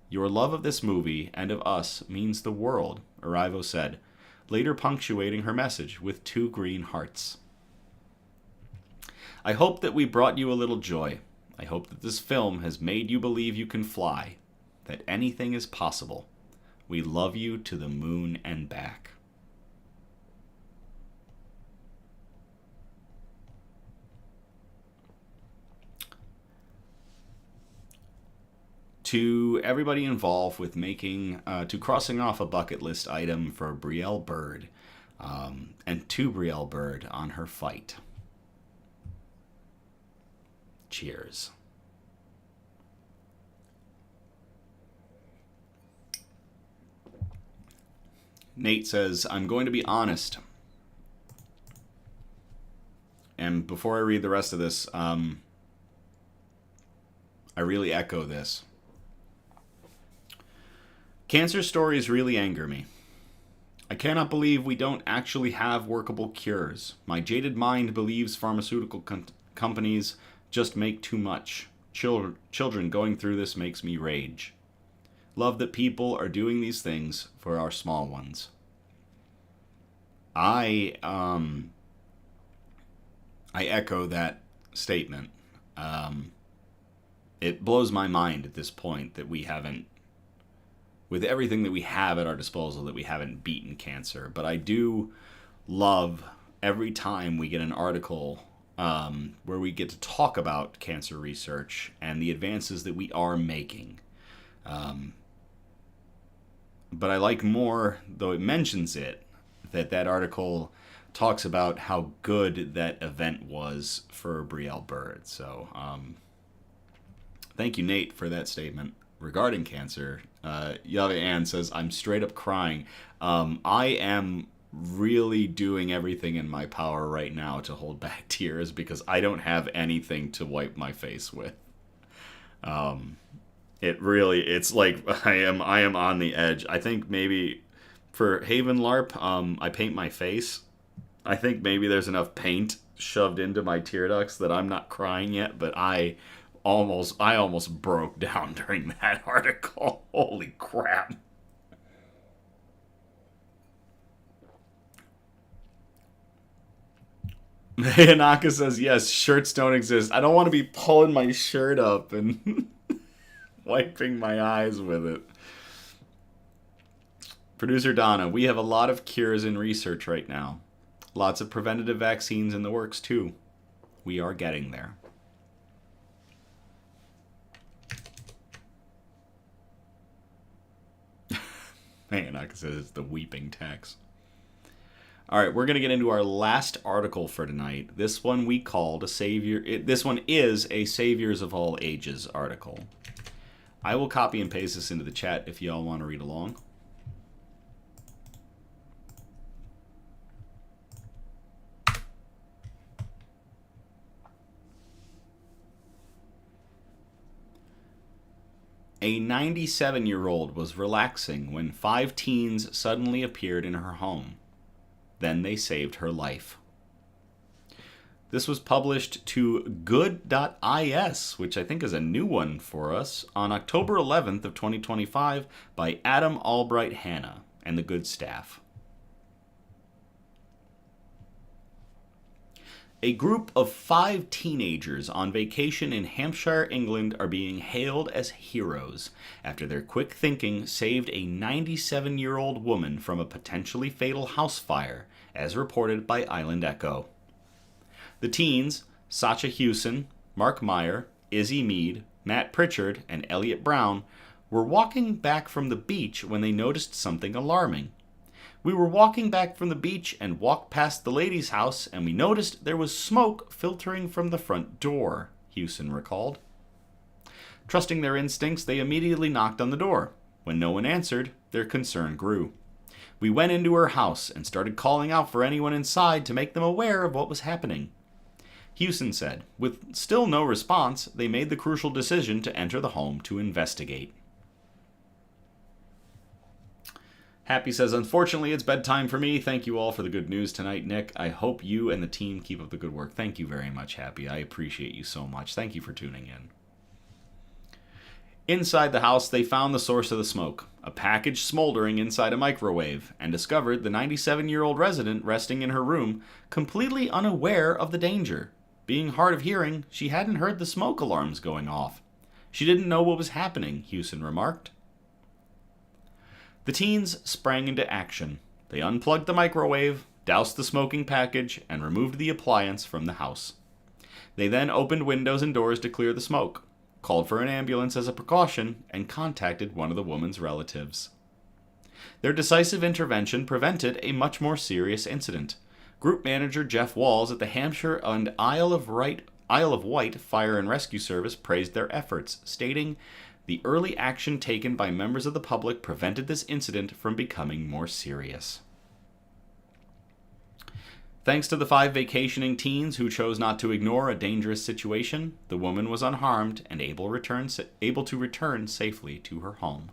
Your love of this movie and of us means the world, Erivo said, later punctuating her message with 2 green hearts. I hope that we brought you a little joy. I hope that this film has made you believe you can fly, that anything is possible. We love you to the moon and back. To everybody involved with crossing off a bucket list item for Brielle Bird, and to Brielle Bird on her fight. Cheers. Nate says, I'm going to be honest. And before I read the rest of this, I really echo this. Cancer stories really anger me. I cannot believe we don't actually have workable cures. My jaded mind believes pharmaceutical companies just make too much. Children going through this makes me rage. Love that people are doing these things for our small ones. I echo that statement. It blows my mind at this point that we haven't, with everything that we have at our disposal, that we haven't beaten cancer. But I do love every time we get an article where we get to talk about cancer research and the advances that we are making. But I like more, though it mentions it, that article talks about how good that event was for Brielle Bird. So thank you, Nate, for that statement regarding cancer. Yave Ann says, I'm straight up crying. I am really doing everything in my power right now to hold back tears because I don't have anything to wipe my face with. It's like I am on the edge. I think maybe for Haven LARP, I paint my face. I think maybe there's enough paint shoved into my tear ducts that I'm not crying yet, but I almost broke down during that article. Holy crap. Hanaka says, yes, shirts don't exist. I don't want to be pulling my shirt up and wiping my eyes with it. Producer Donna, we have a lot of cures in research right now. Lots of preventative vaccines in the works, too. We are getting there. Hanaka says it's the weeping text. All right, we're going to get into our last article for tonight. This one we called this one is a Saviors of All Ages article. I will copy and paste this into the chat if y'all want to read along. A 97-year-old was relaxing when 5 teens suddenly appeared in her home. Then they saved her life. This was published to good.is, which I think is a new one for us, on October 11th of 2025 by Adam Albright Hanna and the Good staff. A group of 5 teenagers on vacation in Hampshire, England are being hailed as heroes after their quick thinking saved a 97-year-old woman from a potentially fatal house fire, as reported by Island Echo. The teens, Sacha Hewson, Mark Meyer, Izzy Mead, Matt Pritchard, and Elliot Brown, were walking back from the beach when they noticed something alarming. We were walking back from the beach and walked past the lady's house, and we noticed there was smoke filtering from the front door, Hewson recalled. Trusting their instincts, they immediately knocked on the door. When no one answered, their concern grew. We went into her house and started calling out for anyone inside to make them aware of what was happening. Hewson said, with still no response, they made the crucial decision to enter the home to investigate. Happy says, unfortunately, it's bedtime for me. Thank you all for the good news tonight, Nick. I hope you and the team keep up the good work. Thank you very much, Happy. I appreciate you so much. Thank you for tuning in. Inside the house, they found the source of the smoke, a package smoldering inside a microwave, and discovered the 97-year-old resident resting in her room, completely unaware of the danger. Being hard of hearing, she hadn't heard the smoke alarms going off. She didn't know what was happening, Hewson remarked. The teens sprang into action. They unplugged the microwave, doused the smoking package, and removed the appliance from the house. They then opened windows and doors to clear the smoke, called for an ambulance as a precaution, and contacted one of the woman's relatives. Their decisive intervention prevented a much more serious incident. Group manager Jeff Walls at the Hampshire and Isle of Wight Fire and Rescue Service praised their efforts, stating, "The early action taken by members of the public prevented this incident from becoming more serious." Thanks to the 5 vacationing teens who chose not to ignore a dangerous situation, the woman was unharmed and able to return safely to her home.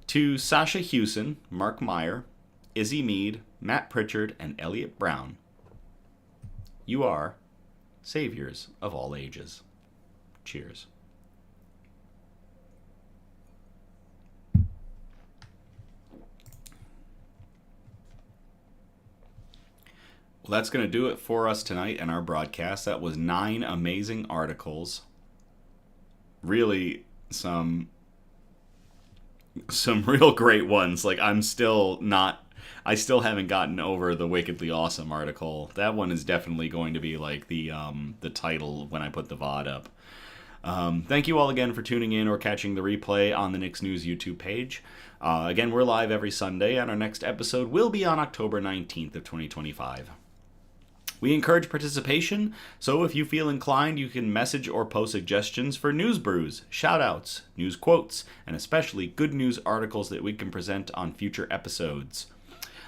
To Sacha Hewson, Mark Meyer, Izzy Mead, Matt Pritchard, and Elliot Brown, you are saviors of all ages. Cheers. Well, that's going to do it for us tonight in our broadcast. That was 9 amazing articles. Really, some real great ones. Like, I still haven't gotten over the Wickedly Awesome article. That one is definitely going to be like the title when I put the VOD up. Thank you all again for tuning in or catching the replay on the Nick's News YouTube page. Again, we're live every Sunday, and our next episode will be on October 19th of 2025. We encourage participation, so if you feel inclined, you can message or post suggestions for news brews, shoutouts, news quotes, and especially good news articles that we can present on future episodes.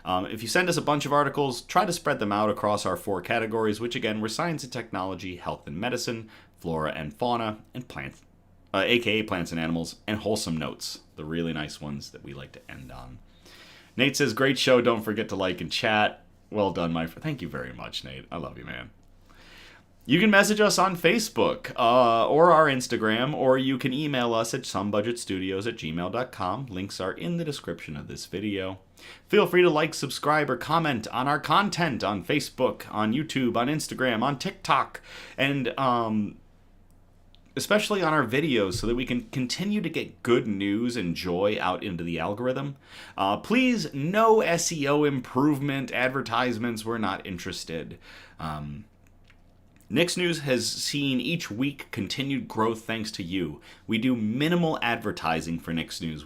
If you send us a bunch of articles, try to spread them out across our 4 categories, which again were science and technology, health and medicine, flora and fauna, and plants, aka plants and animals, and wholesome notes, the really nice ones that we like to end on. Nate says, great show, don't forget to like and chat. Well done, my friend. Thank you very much, Nate. I love you, man. You can message us on Facebook or our Instagram, or you can email us at somebudgetstudios@gmail.com. Links are in the description of this video. Feel free to like, subscribe, or comment on our content on Facebook, on YouTube, on Instagram, on TikTok, and especially on our videos so that we can continue to get good news and joy out into the algorithm. Please, no SEO improvement advertisements. We're not interested. Nick's News has seen each week continued growth thanks to you. We do minimal advertising for Nick's News.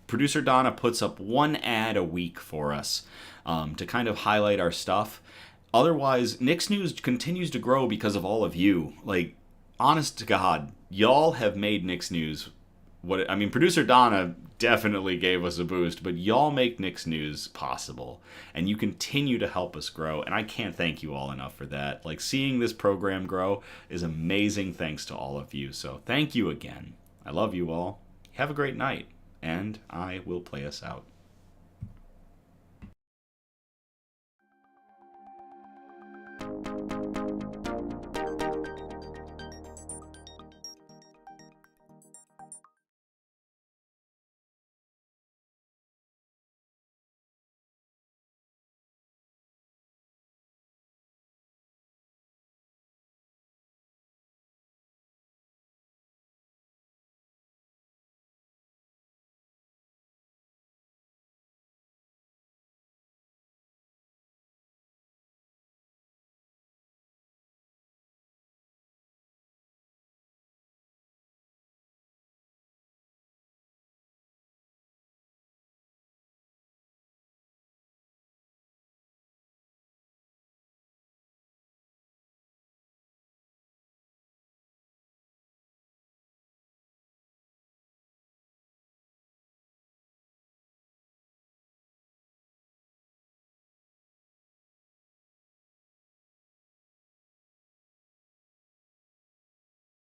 Producer Donna puts up one ad a week for us to kind of highlight our stuff. Otherwise, Nick's News continues to grow because of all of you. Like, honest to God, y'all have made Nick's News Producer Donna definitely gave us a boost, but y'all make Nick's News possible, and you continue to help us grow, and I can't thank you all enough for that. Like, seeing this program grow is amazing thanks to all of you, so thank you again. I love you all. Have a great night, and I will play us out.